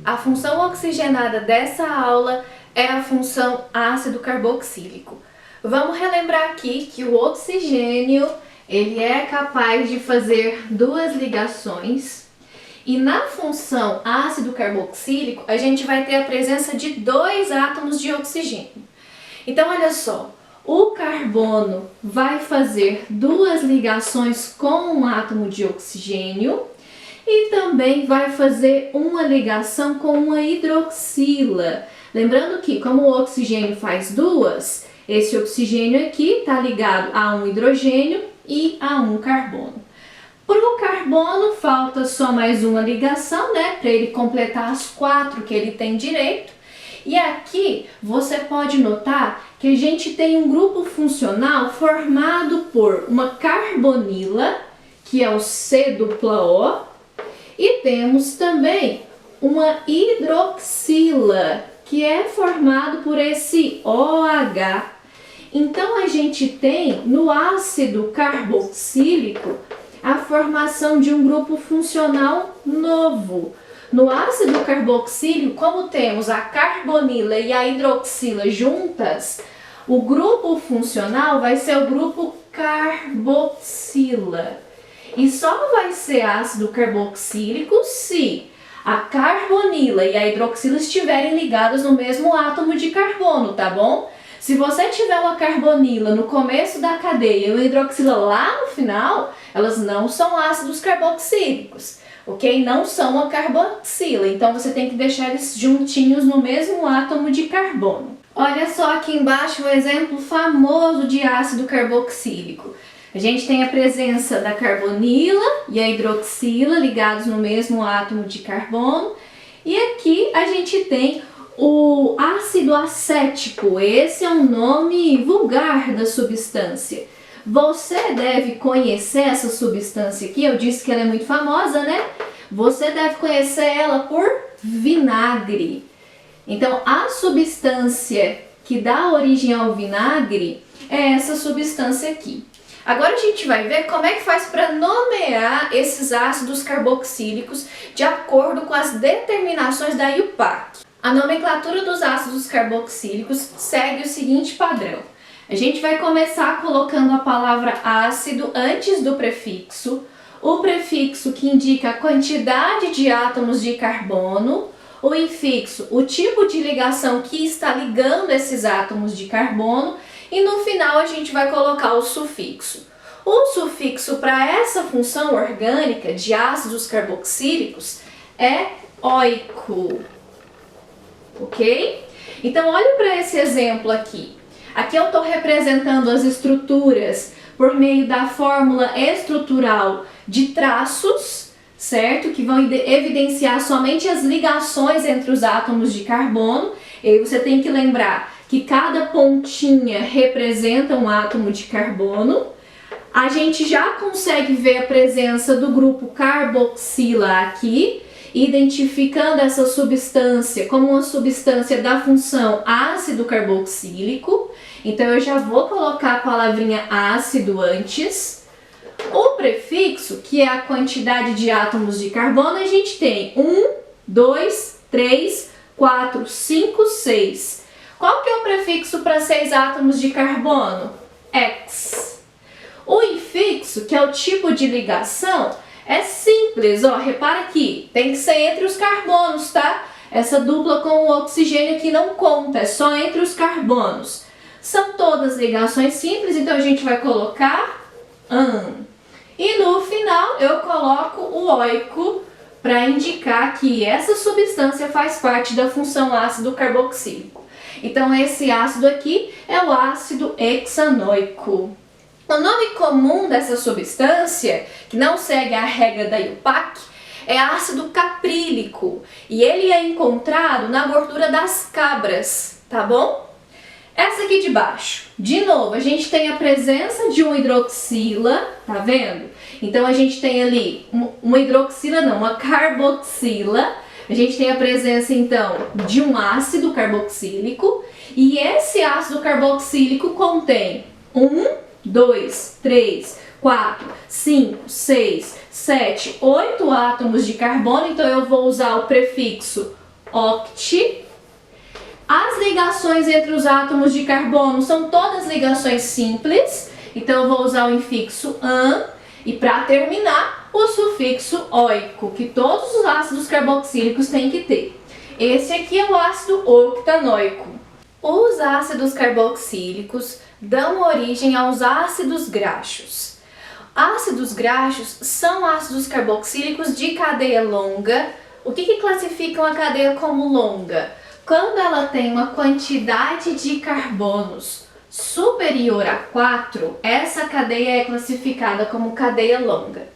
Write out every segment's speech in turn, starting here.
A função oxigenada dessa aula é a função ácido carboxílico. Vamos relembrar aqui que o oxigênio ele é capaz de fazer duas ligações e na função ácido carboxílico a gente vai ter a presença de dois átomos de oxigênio. Então olha só, o carbono vai fazer duas ligações com um átomo de oxigênio e também vai fazer uma ligação com uma hidroxila. Lembrando que como o oxigênio faz duas, esse oxigênio aqui está ligado a um hidrogênio e a um carbono. Para o carbono falta só mais uma ligação, né, para ele completar as 4 que ele tem direito. E aqui você pode notar que a gente tem um grupo funcional formado por uma carbonila, que é o C-O, e temos também uma hidroxila, que é formado por esse OH. Então a gente tem no ácido carboxílico a formação de um grupo funcional novo. No ácido carboxílico, como temos a carbonila e a hidroxila juntas, o grupo funcional vai ser o grupo carboxila. E só vai ser ácido carboxílico se a carbonila e a hidroxila estiverem ligadas no mesmo átomo de carbono, tá bom? Se você tiver uma carbonila no começo da cadeia e uma hidroxila lá no final, elas não são ácidos carboxílicos, ok? Não são uma carboxila, então você tem que deixar eles juntinhos no mesmo átomo de carbono. Olha só aqui embaixo um exemplo famoso de ácido carboxílico. A gente tem a presença da carbonila e a hidroxila ligados no mesmo átomo de carbono. E aqui a gente tem o ácido acético. Esse é um nome vulgar da substância. Você deve conhecer essa substância aqui, eu disse que ela é muito famosa, né? Você deve conhecer ela por vinagre. Então, a substância que dá origem ao vinagre é essa substância aqui. Agora a gente vai ver como é que faz para nomear esses ácidos carboxílicos de acordo com as determinações da IUPAC. A nomenclatura dos ácidos carboxílicos segue o seguinte padrão. A gente vai começar colocando a palavra ácido antes do prefixo, o prefixo que indica a quantidade de átomos de carbono, o infixo, o tipo de ligação que está ligando esses átomos de carbono, e no final a gente vai colocar o sufixo. O sufixo para essa função orgânica de ácidos carboxílicos é oico, ok? Então olhe para esse exemplo aqui. Aqui eu estou representando as estruturas por meio da fórmula estrutural de traços, certo? Que vão evidenciar somente as ligações entre os átomos de carbono. E aí você tem que lembrar que cada pontinha representa um átomo de carbono. A gente já consegue ver a presença do grupo carboxila aqui, identificando essa substância como uma substância da função ácido carboxílico. Então eu já vou colocar a palavrinha ácido antes. O prefixo, que é a quantidade de átomos de carbono, a gente tem 1, 2, 3, 4, 5, 6. Qual que é o prefixo para 6 átomos de carbono? X. O infixo, que é o tipo de ligação, é simples, ó, repara aqui, tem que ser entre os carbonos, tá? Essa dupla com o oxigênio aqui não conta, é só entre os carbonos. São todas ligações simples, então a gente vai colocar AN. E no final eu coloco o oico para indicar que essa substância faz parte da função ácido carboxílico. Então esse ácido aqui é o ácido hexanoico. O nome comum dessa substância, que não segue a regra da IUPAC, é ácido caprílico e ele é encontrado na gordura das cabras, tá bom? Essa aqui de baixo, de novo, a gente tem a presença de uma hidroxila, tá vendo? Então a gente tem ali uma hidroxila, não, uma carboxila. A gente tem a presença então de um ácido carboxílico e esse ácido carboxílico contém 1, 2, 3, 4, 5, 6, 7, 8 átomos de carbono, então eu vou usar o prefixo oct. As ligações entre os átomos de carbono são todas ligações simples, então eu vou usar o infixo -an e para terminar o sufixo -oico, que todos os ácidos carboxílicos têm que ter. Esse aqui é o ácido octanoico. Os ácidos carboxílicos dão origem aos ácidos graxos. Ácidos graxos são ácidos carboxílicos de cadeia longa. O que classifica uma cadeia como longa? Quando ela tem uma quantidade de carbonos superior a 4, essa cadeia é classificada como cadeia longa.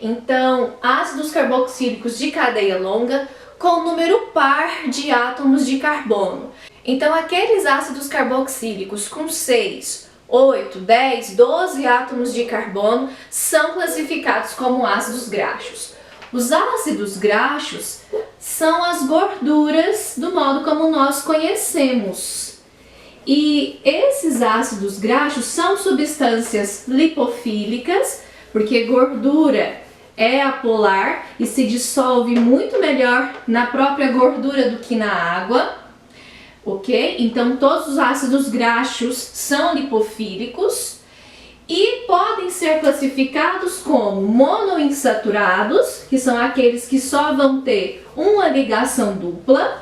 Então, ácidos carboxílicos de cadeia longa com número par de átomos de carbono. Então, aqueles ácidos carboxílicos com 6, 8, 10, 12 átomos de carbono são classificados como ácidos graxos. Os ácidos graxos são as gorduras do modo como nós conhecemos. E esses ácidos graxos são substâncias lipofílicas, porque gordura é apolar e se dissolve muito melhor na própria gordura do que na água, ok? Então todos os ácidos graxos são lipofílicos e podem ser classificados como monoinsaturados, que são aqueles que só vão ter uma ligação dupla,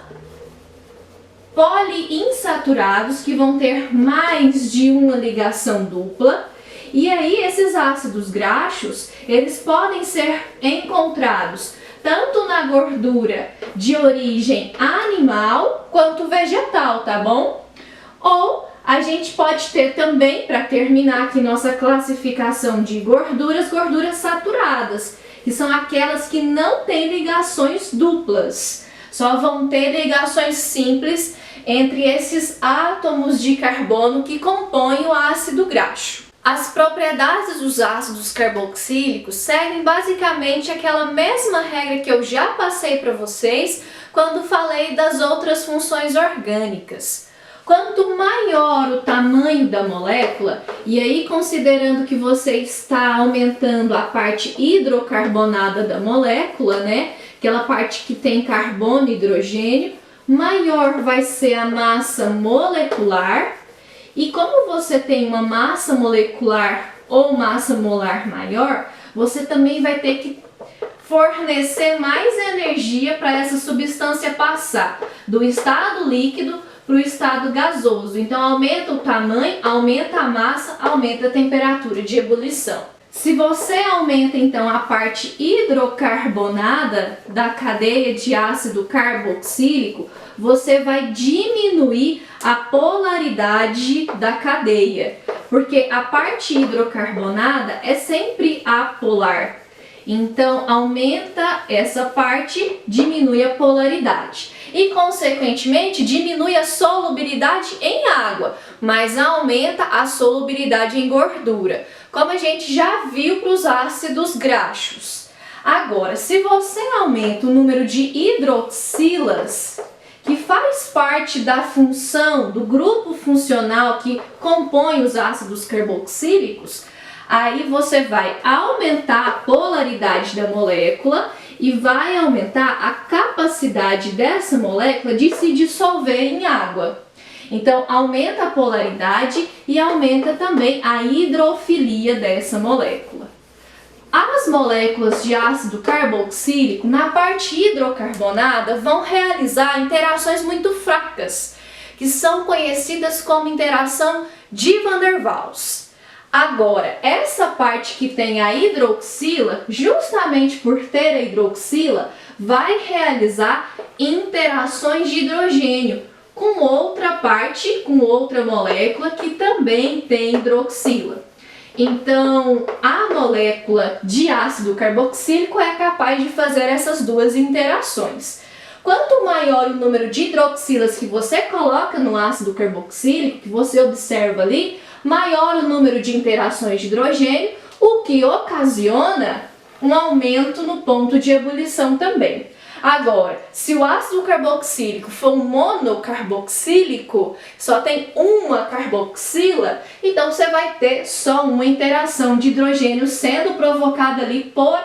poliinsaturados, que vão ter mais de uma ligação dupla. E aí esses ácidos graxos, eles podem ser encontrados tanto na gordura de origem animal quanto vegetal, tá bom? Ou a gente pode ter também, para terminar aqui nossa classificação de gorduras, gorduras saturadas, que são aquelas que não têm ligações duplas, só vão ter ligações simples entre esses átomos de carbono que compõem o ácido graxo. As propriedades dos ácidos carboxílicos seguem basicamente aquela mesma regra que eu já passei para vocês quando falei das outras funções orgânicas. Quanto maior o tamanho da molécula, e aí considerando que você está aumentando a parte hidrocarbonada da molécula, né? Aquela parte que tem carbono e hidrogênio, maior vai ser a massa molecular. E como você tem uma massa molecular ou massa molar maior, você também vai ter que fornecer mais energia para essa substância passar do estado líquido para o estado gasoso. Então aumenta o tamanho, aumenta a massa, aumenta a temperatura de ebulição. Se você aumenta então a parte hidrocarbonada da cadeia de ácido carboxílico, você vai diminuir a polaridade da cadeia, porque a parte hidrocarbonada é sempre apolar. Então aumenta essa parte, diminui a polaridade e consequentemente diminui a solubilidade em água, mas aumenta a solubilidade em gordura, como a gente já viu para os ácidos graxos. Agora, se você aumenta o número de hidroxilas, que faz parte da função do grupo funcional que compõe os ácidos carboxílicos, aí você vai aumentar a polaridade da molécula e vai aumentar a capacidade dessa molécula de se dissolver em água. Então aumenta a polaridade e aumenta também a hidrofilia dessa molécula. As moléculas de ácido carboxílico, na parte hidrocarbonada, vão realizar interações muito fracas, que são conhecidas como interação de Van der Waals. Agora, essa parte que tem a hidroxila, justamente por ter a hidroxila, vai realizar interações de hidrogênio com outra parte, com outra molécula que também tem hidroxila. Então, a molécula de ácido carboxílico é capaz de fazer essas duas interações. Quanto maior o número de hidroxilas que você coloca no ácido carboxílico, que você observa ali, maior o número de interações de hidrogênio, o que ocasiona um aumento no ponto de ebulição também. Agora, se o ácido carboxílico for um monocarboxílico, só tem uma carboxila, então você vai ter só uma interação de hidrogênio sendo provocada ali por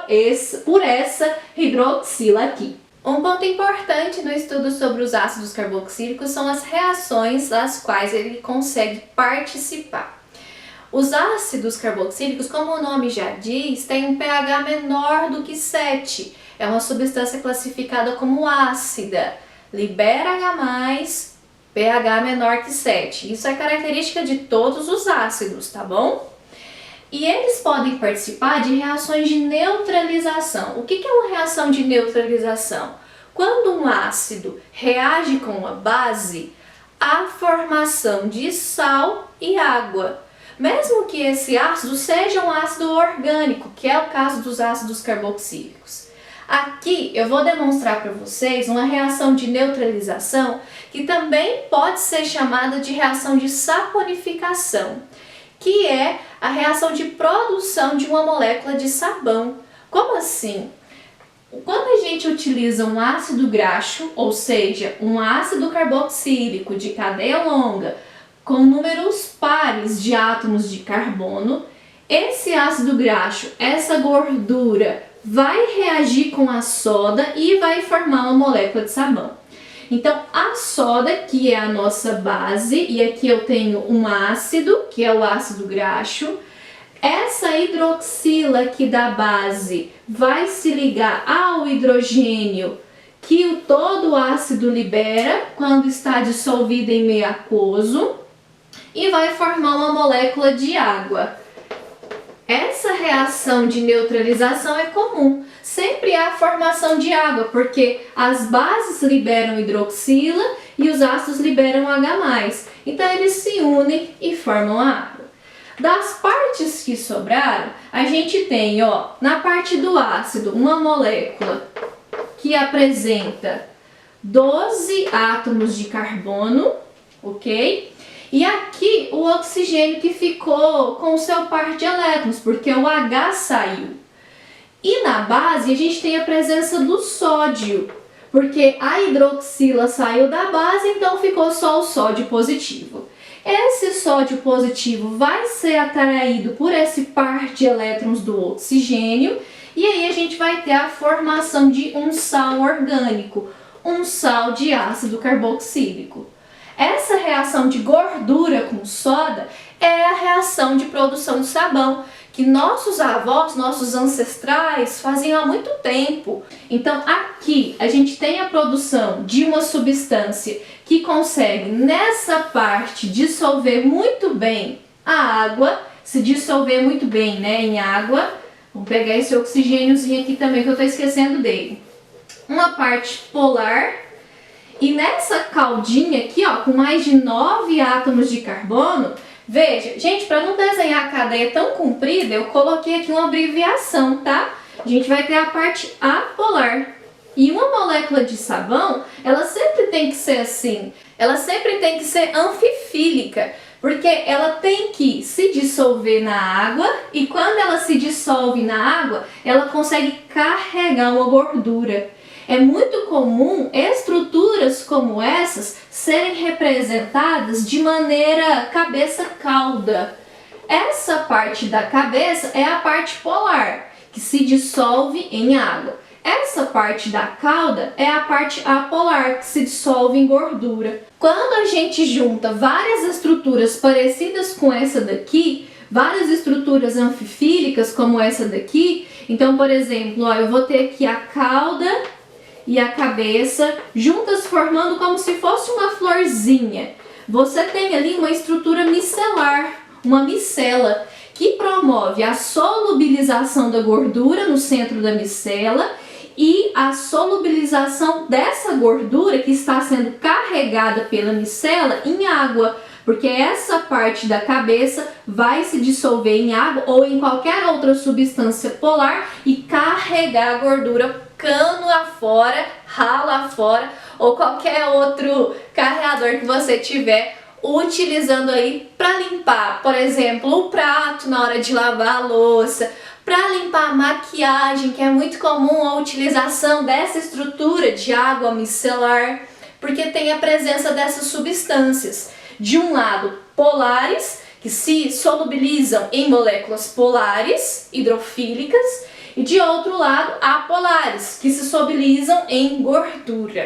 essa hidroxila aqui. Um ponto importante no estudo sobre os ácidos carboxílicos são as reações das quais ele consegue participar. Os ácidos carboxílicos, como o nome já diz, têm um pH menor do que 7. É uma substância classificada como ácida. Libera H+, pH menor que 7. Isso é característica de todos os ácidos, tá bom? E eles podem participar de reações de neutralização. O que é uma reação de neutralização? Quando um ácido reage com uma base, há formação de sal e água. Mesmo que esse ácido seja um ácido orgânico, que é o caso dos ácidos carboxílicos. Aqui eu vou demonstrar para vocês uma reação de neutralização que também pode ser chamada de reação de saponificação, que é a reação de produção de uma molécula de sabão. Como assim? Quando a gente utiliza um ácido graxo, ou seja, um ácido carboxílico de cadeia longa, com números pares de átomos de carbono, esse ácido graxo, essa gordura, vai reagir com a soda e vai formar uma molécula de sabão. Então, a soda, que é a nossa base, e aqui eu tenho um ácido, que é o ácido graxo. Essa hidroxila aqui da base vai se ligar ao hidrogênio que todo o ácido libera quando está dissolvido em meio aquoso e vai formar uma molécula de água. Essa reação de neutralização é comum. Sempre há formação de água, porque as bases liberam hidroxila e os ácidos liberam H+. Então eles se unem e formam a água. Das partes que sobraram, a gente tem, na parte do ácido, uma molécula que apresenta 12 átomos de carbono, ok? E aqui o oxigênio que ficou com o seu par de elétrons, porque o H saiu. E na base a gente tem a presença do sódio, porque a hidroxila saiu da base, então ficou só o sódio positivo. Esse sódio positivo vai ser atraído por esse par de elétrons do oxigênio e aí a gente vai ter a formação de um sal orgânico, um sal de ácido carboxílico. Essa reação de gordura com soda é a reação de produção de sabão, que nossos avós, nossos ancestrais faziam há muito tempo. Então aqui a gente tem a produção de uma substância que consegue nessa parte dissolver muito bem a água, se dissolver muito bem, em água. Vamos pegar esse oxigêniozinho aqui também que eu estou esquecendo dele. Uma parte polar. E nessa caldinha aqui, com mais de 9 átomos de carbono, veja, gente, para não desenhar a cadeia tão comprida, eu coloquei aqui uma abreviação, tá? A gente vai ter a parte apolar. E uma molécula de sabão, ela sempre tem que ser assim, ela sempre tem que ser anfifílica, porque ela tem que se dissolver na água e quando ela se dissolve na água, ela consegue carregar uma gordura. É muito comum estruturas como essas serem representadas de maneira cabeça-cauda. Essa parte da cabeça é a parte polar, que se dissolve em água. Essa parte da cauda é a parte apolar, que se dissolve em gordura. Quando a gente junta várias estruturas parecidas com essa daqui, várias estruturas anfifílicas como essa daqui, então, por exemplo, eu vou ter aqui a cauda e a cabeça juntas formando como se fosse uma florzinha. Você tem ali uma estrutura micelar, uma micela, que promove a solubilização da gordura no centro da micela e a solubilização dessa gordura que está sendo carregada pela micela em água, porque essa parte da cabeça vai se dissolver em água ou em qualquer outra substância polar e carregar a gordura cano afora, ralo afora ou qualquer outro carreador que você tiver utilizando aí para limpar, por exemplo, o prato na hora de lavar a louça, para limpar a maquiagem, que é muito comum a utilização dessa estrutura de água micelar, porque tem a presença dessas substâncias. De um lado, polares, que se solubilizam em moléculas polares, hidrofílicas, E de outro lado, apolares, que se solubilizam em gordura.